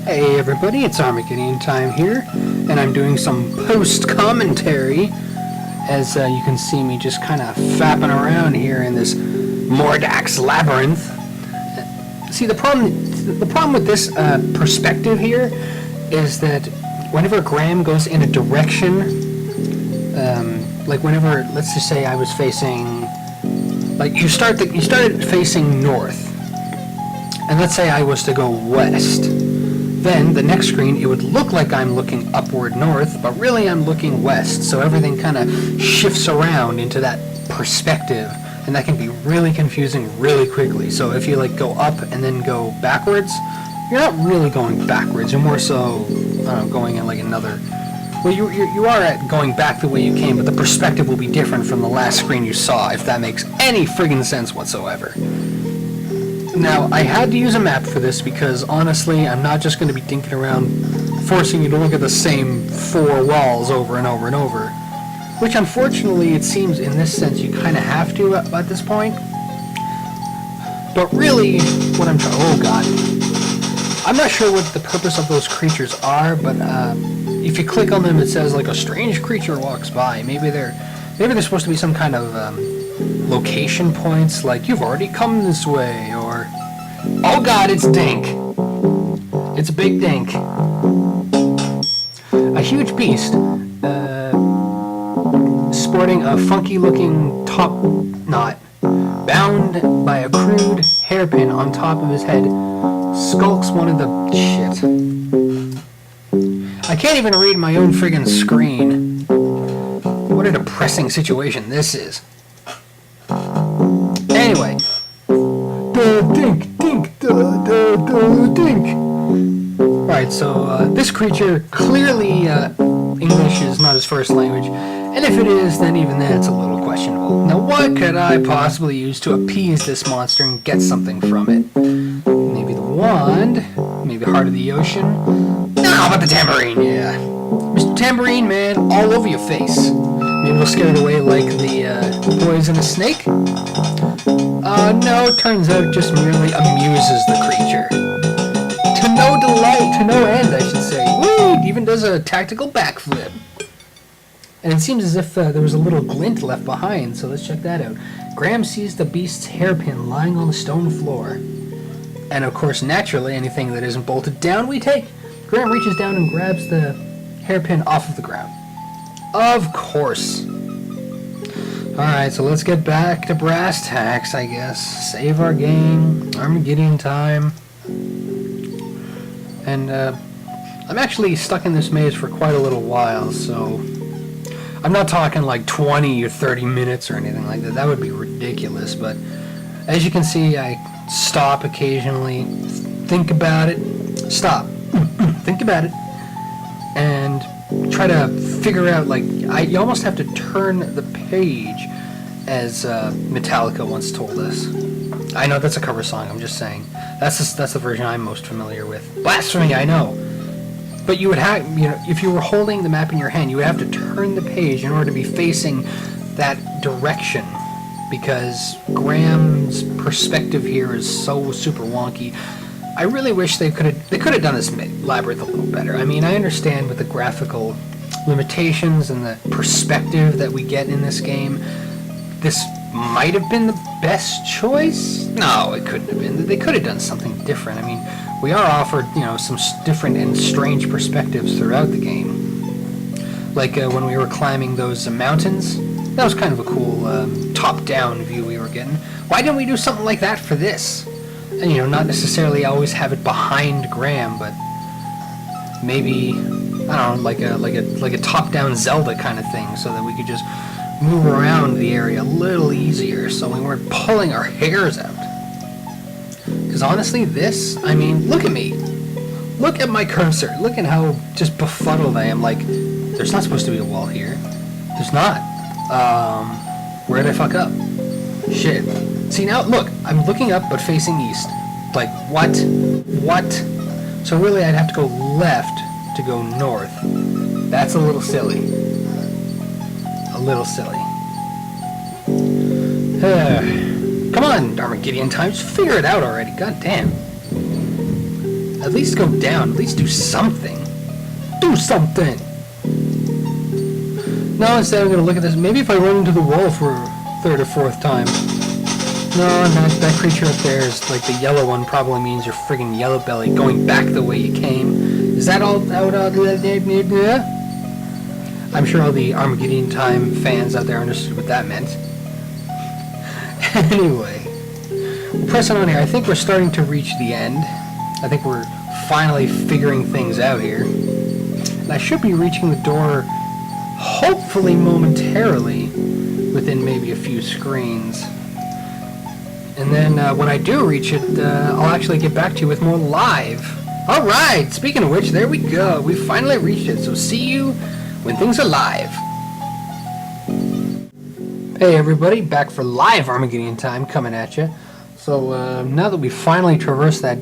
Hey everybody, it's ArmagideonTime here, and I'm doing some post-commentary as you can see me just kind of fapping around here in this Mordak's Labyrinth. See, the problem with this perspective here is that whenever Graham goes in a direction, like whenever, let's just say I was facing, like you started facing north, and let's say I was to go west. Then the next screen, it would look like I'm looking upward north, but really I'm looking west, so everything kind of shifts around into that perspective, and that can be really confusing really quickly. So if you like go up and then go backwards, you're not really going backwards, you're more so going in like another, well you are at going back the way you came, but the perspective will be different from the last screen you saw, if that makes any friggin' sense whatsoever. Now, I had to use a map for this because, honestly, I'm not just going to be dinking around forcing you to look at the same four walls over and over and over. Which, unfortunately, it seems in this sense you kind of have to at this point. But really, what I'm trying... Oh, God. I'm not sure what the purpose of those creatures are, but if you click on them, it says, like, a strange creature walks by. Maybe they're supposed to be some kind of... location points, like you've already come this way, or oh god, it's Dink. It's a big Dink, a huge beast, sporting a funky looking top knot, bound by a crude hairpin on top of his head, skulks one of the shit. I can't even read my own friggin' screen. What a depressing situation this is. Anyway, Dink. Alright, so this creature, clearly English is not his first language, and if it is, then even then it's a little questionable. Now what could I possibly use to appease this monster and get something from it? Maybe the wand, maybe Heart of the Ocean. No, how about the tambourine, yeah. Mr. Tambourine Man, all over your face. Maybe we'll scare it away like the poison a snake? No, it turns out it just merely amuses the creature. To no delight, to no end, I should say. Woo! It even does a tactical backflip. And it seems as if there was a little glint left behind, so let's check that out. Graham sees the beast's hairpin lying on the stone floor. And of course, naturally, anything that isn't bolted down, we take. Graham reaches down and grabs the hairpin off of the ground. Of course. Alright, so let's get back to brass tacks, I guess. Save our game. Armageddon time. And, I'm actually stuck in this maze for quite a little while, so... I'm not talking like 20 or 30 minutes or anything like that. That would be ridiculous, but... As you can see, I stop occasionally, think about it, stop, think about it, and try to figure out, like, you almost have to turn the page, as Metallica once told us. I know that's a cover song, I'm just saying. That's the version I'm most familiar with. Blasphemy, I know. But you would have, if you were holding the map in your hand, you would have to turn the page in order to be facing that direction. Because Graham's perspective here is so super wonky. I really wish they could have done this labyrinth a little better. I mean, I understand with the graphical limitations and the perspective that we get in this game, this might have been the best choice. No, it couldn't have been. They could have done something different. I mean, we are offered, some different and strange perspectives throughout the game. Like when we were climbing those mountains, that was kind of a cool top-down view we were getting. Why didn't we do something like that for this? And not necessarily always have it behind Graham, but maybe I don't know, like a top-down Zelda kind of thing, so that we could just move around the area a little easier, so we weren't pulling our hairs out. Because honestly, this, I mean, look at me. Look at my cursor. Look at how just befuddled I am. Like, there's not supposed to be a wall here. There's not. Where did I fuck up? Shit. See, now, look, I'm looking up but facing east. Like, what? What? So really, I'd have to go left to go north. That's a little silly. A little silly. Come on, Armagideon Time, just figure it out already, god damn. At least go down. At least do something. Do something! No, instead I'm going to look at this. Maybe if I run into the wall for a third or fourth time. No, that creature up there is like the yellow one probably means you're friggin' yellow belly going back the way you came. Is that all? I'm sure all the ArmagideonTime fans out there understood what that meant. Anyway, we're pressing on here. I think we're starting to reach the end. I think we're finally figuring things out here. And I should be reaching the door, hopefully momentarily, within maybe a few screens. And then when I do reach it, I'll actually get back to you with more live. Alright, speaking of which, there we go. We finally reached it, so see you when things are live. Hey everybody, back for live ArmagideonTime coming at you. So now that we finally traversed that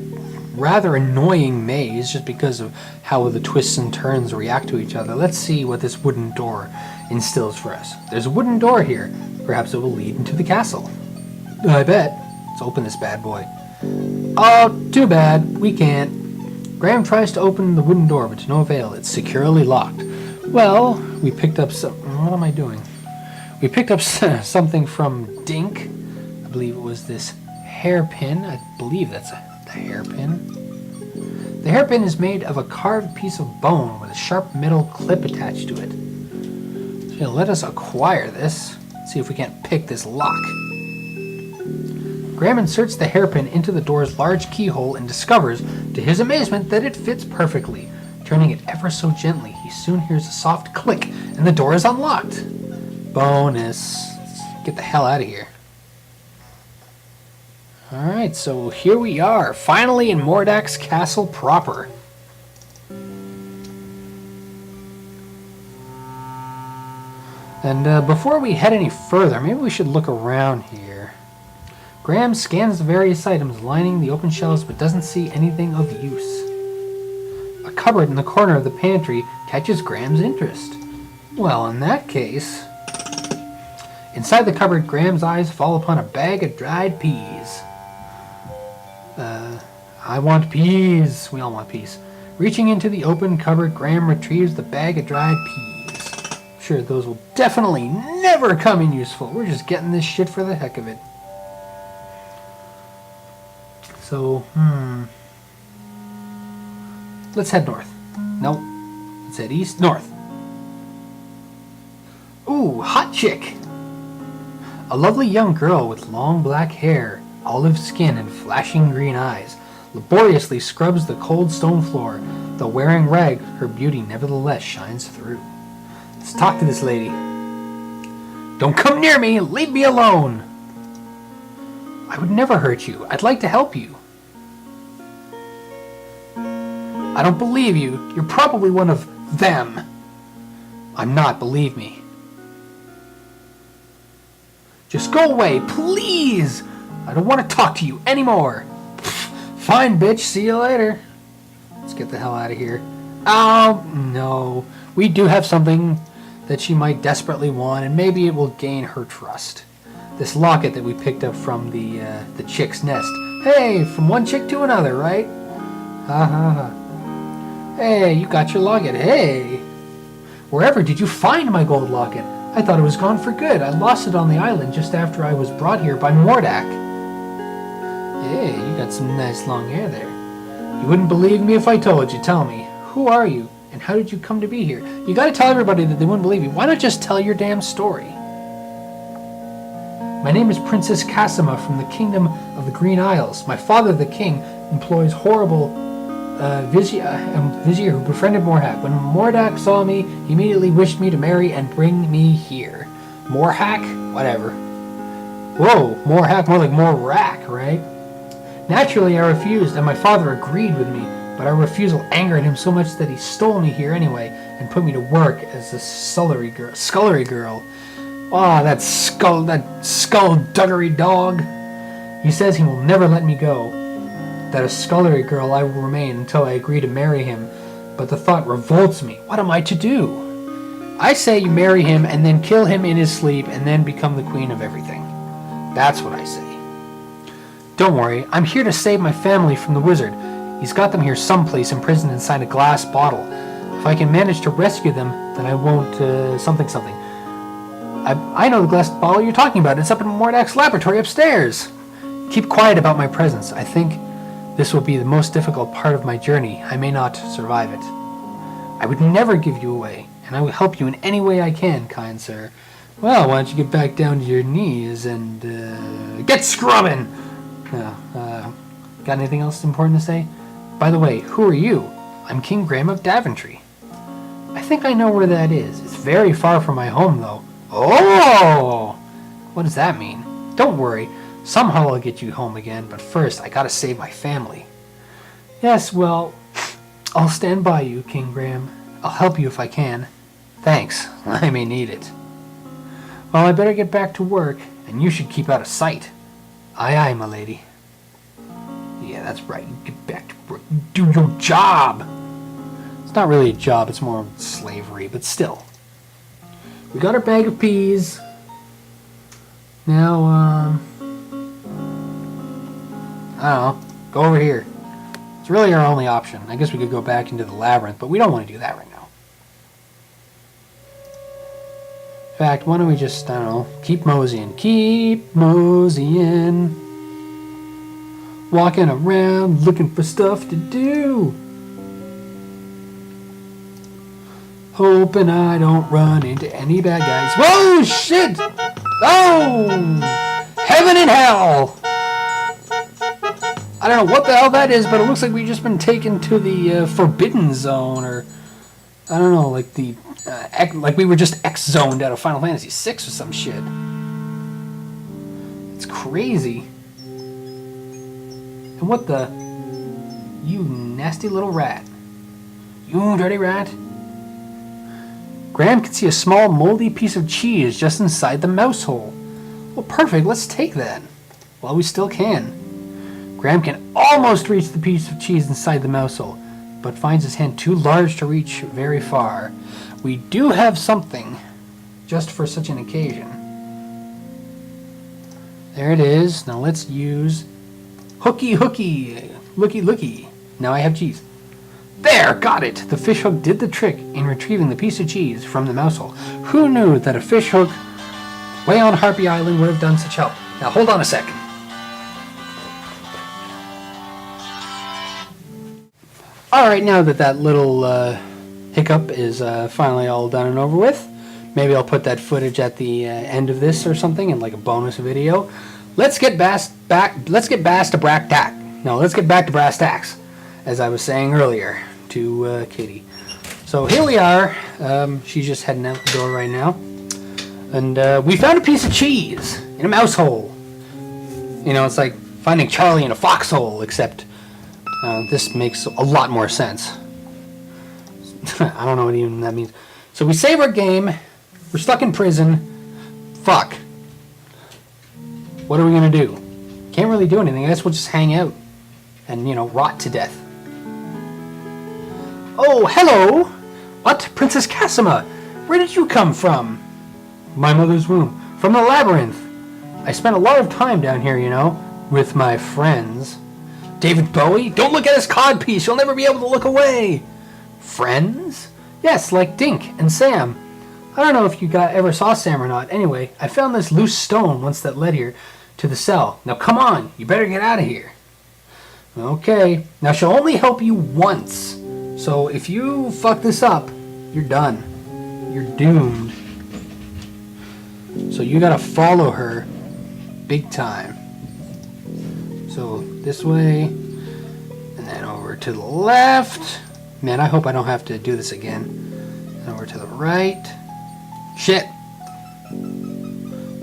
rather annoying maze just because of how the twists and turns react to each other, let's see what this wooden door instills for us. There's a wooden door here. Perhaps it will lead into the castle. I bet. Let's open this bad boy. Oh, too bad. We can't. Graham tries to open the wooden door, but to no avail. It's securely locked. Well, we picked up some... What am I doing? We picked up something from Dink. I believe it was this hairpin. I believe that's the hairpin. The hairpin is made of a carved piece of bone with a sharp metal clip attached to it. So let us acquire this. See if we can't pick this lock. Graham inserts the hairpin into the door's large keyhole and discovers, to his amazement, that it fits perfectly. Turning it ever so gently, he soon hears a soft click, and the door is unlocked. Bonus. Let's get the hell out of here. Alright, so here we are, finally in Mordak's castle proper. And before we head any further, maybe we should look around here. Graham scans the various items lining the open shelves but doesn't see anything of use. A cupboard in the corner of the pantry catches Graham's interest. Well, in that case... Inside the cupboard, Graham's eyes fall upon a bag of dried peas. I want peas. We all want peas. Reaching into the open cupboard, Graham retrieves the bag of dried peas. Sure, those will definitely never come in useful. We're just getting this shit for the heck of it. So, let's head north. Nope. Let's head east. North. Ooh, hot chick. A lovely young girl with long black hair, olive skin, and flashing green eyes laboriously scrubs the cold stone floor. Though wearing rags, her beauty nevertheless shines through. Let's talk to this lady. Don't come near me! Leave me alone! I would never hurt you. I'd like to help you. I don't believe you. You're probably one of them. I'm not, believe me. Just go away, please! I don't want to talk to you anymore. Fine, bitch. See you later. Let's get the hell out of here. Oh, no. We do have something that she might desperately want, and maybe it will gain her trust. This locket that we picked up from the chick's nest. Hey, from one chick to another, right? Ha ha ha. Hey, you got your locket. Hey! Wherever did you find my gold locket? I thought it was gone for good. I lost it on the island just after I was brought here by Mordak. Hey, you got some nice long hair there. You wouldn't believe me if I told you. Tell me, who are you, and how did you come to be here? You gotta tell everybody that they wouldn't believe you. Why not just tell your damn story? My name is Princess Cassima from the Kingdom of the Green Isles. My father, the king, employs horrible vizier who befriended Morhack. When Mordak saw me, he immediately wished me to marry and bring me here. Morhack? Whatever. Whoa, Morhack, more like Morak, right? Naturally, I refused, and my father agreed with me, but our refusal angered him so much that he stole me here anyway and put me to work as a scullery girl. Ah, that skullduggery dog. He says he will never let me go. That a scullery girl I will remain until I agree to marry him, but the thought revolts me. What am I to do? I say you marry him and then kill him in his sleep and then become the queen of everything. That's what I say. Don't worry, I'm here to save my family from the wizard. He's got them here someplace imprisoned inside a glass bottle. If I can manage to rescue them, then I won't, something. I know the glass bottle you're talking about. It's up in Mordak's laboratory upstairs. Keep quiet about my presence. I think this will be the most difficult part of my journey. I may not survive it. I would never give you away, and I will help you in any way I can, kind sir. Well, why don't you get back down to your knees and, get scrubbing! Got anything else important to say? By the way, who are you? I'm King Graham of Daventry. I think I know where that is. It's very far from my home, though. Oh! What does that mean? Don't worry. Somehow I'll get you home again, but first I gotta save my family. Yes, well, I'll stand by you, King Graham. I'll help you if I can. Thanks. I may need it. Well, I better get back to work, and you should keep out of sight. Aye, aye, my lady. Yeah, that's right. You get back to work. You do your job. It's not really a job. It's more slavery, but still. We got our bag of peas. Now, I don't know. Go over here. It's really our only option. I guess we could go back into the labyrinth, but we don't want to do that right now. In fact, why don't we just, I don't know, keep moseying. Keep moseying. Walking around looking for stuff to do. Hoping I don't run into any bad guys. Whoa, shit! Oh! Heaven and hell! I don't know what the hell that is, but it looks like we've just been taken to the Forbidden Zone, or I don't know, like the like we were just X-zoned out of Final Fantasy VI or some shit. It's crazy. And what the? You nasty little rat. You dirty rat. Graham can see a small moldy piece of cheese just inside the mouse hole. Well, perfect. Let's take that. Well, we still can. Graham can almost reach the piece of cheese inside the mouse hole, but finds his hand too large to reach very far. We do have something just for such an occasion. There it is. Now let's use hooky, looky. Now I have cheese. There, got it! The fishhook did the trick in retrieving the piece of cheese from the mouse hole. Who knew that a fishhook way on Harpy Island would have done such help? Now hold on a second. Alright, now that little hiccup is finally all done and over with, maybe I'll put that footage at the end of this or something in like a bonus video. Let's get back to brass tacks, as I was saying earlier to Katie. So here we are. She's just heading out the door right now. And we found a piece of cheese in a mouse hole. You know, it's like finding Charlie in a foxhole, except this makes a lot more sense. I don't know what even that means. So we save our game. We're stuck in prison. Fuck. What are we going to do? Can't really do anything. I guess we'll just hang out and, you know, rot to death. Oh, hello! What? Princess Cassima? Where did you come from? My mother's womb. From the Labyrinth. I spent a lot of time down here, you know, with my friends. David Bowie? Don't look at his codpiece. You'll never be able to look away. Friends? Yes, like Dink and Sam. I don't know if you ever saw Sam or not. Anyway, I found this loose stone once that led here to the cell. Now come on, you better get out of here. Okay, now she'll only help you once. So if you fuck this up, you're done. You're doomed. So you gotta follow her big time. So this way, and then over to the left. Man, I hope I don't have to do this again. And over to the right. Shit.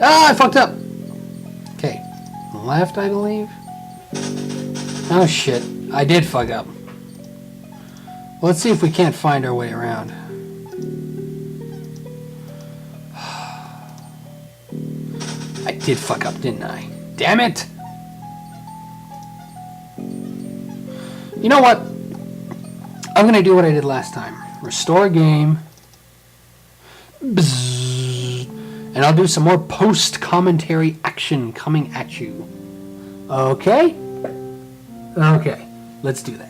Ah, I fucked up. Okay, left, I believe. Oh shit, I did fuck up. Well, let's see if we can't find our way around. I did fuck up, didn't I? Damn it! You know what? I'm gonna do what I did last time. Restore game. Bzzz. And I'll do some more post-commentary action coming at you. Okay? Okay, let's do that.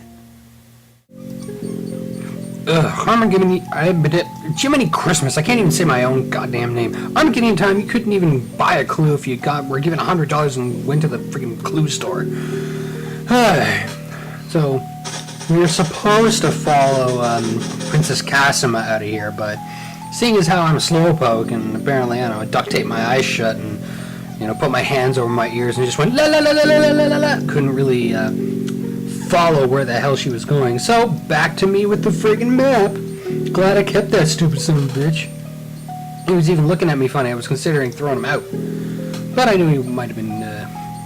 Jiminy Christmas, I can't even say my own goddamn name. ArmagideonTime, you couldn't even buy a clue if you were given $100 and went to the freaking clue store. So, we were supposed to follow Princess Cassima out of here, but seeing as how I'm a slowpoke and apparently, I don't know, duct tape my eyes shut and, you know, put my hands over my ears and just went la la la la la la la la, couldn't really follow where the hell she was going. So, back to me with the friggin' map. Glad I kept that stupid son of a bitch. He was even looking at me funny. I was considering throwing him out. But I knew he might have been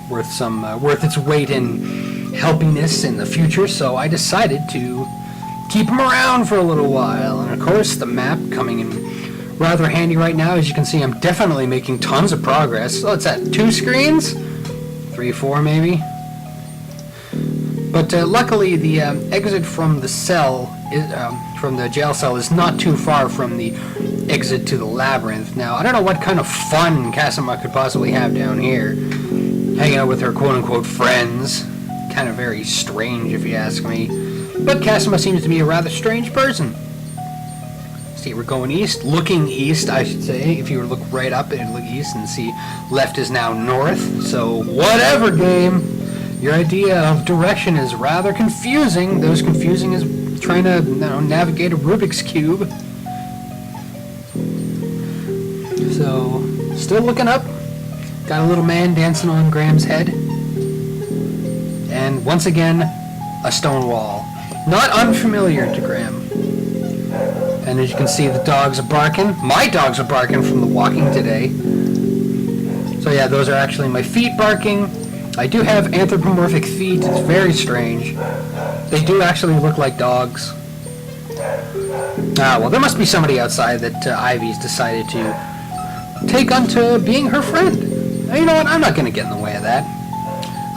worth its weight in helpiness in the future, so I decided to keep him around for a little while. And of course, the map coming in rather handy right now. As you can see, I'm definitely making tons of progress. So it's at 2 screens? 3, 4 maybe? But luckily, the exit from the cell, from the jail cell, is not too far from the exit to the labyrinth. Now, I don't know what kind of fun Cassima could possibly have down here, hanging out with her quote-unquote friends. Kind of very strange, if you ask me. But Cassima seems to be a rather strange person. See, we're going east, looking east, I should say. If you were to look right up and look east and see left is now north. So, whatever, game. Your idea of direction is rather confusing. Those confusing as trying to, you know, navigate a Rubik's Cube. So, still looking up. Got a little man dancing on Graham's head. And once again, a stone wall. Not unfamiliar to Graham. And as you can see, the dogs are barking. My dogs are barking from the walking today. So yeah, those are actually my feet barking. I do have anthropomorphic feet. It's very strange. They do actually look like dogs. Ah, well, there must be somebody outside that Ivy's decided to take onto being her friend. Now, you know what? I'm not going to get in the way of that.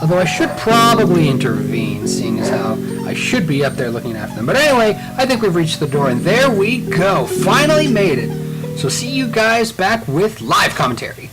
Although I should probably intervene, seeing as how I should be up there looking after them. But anyway, I think we've reached the door, and there we go. Finally made it. So see you guys back with live commentary.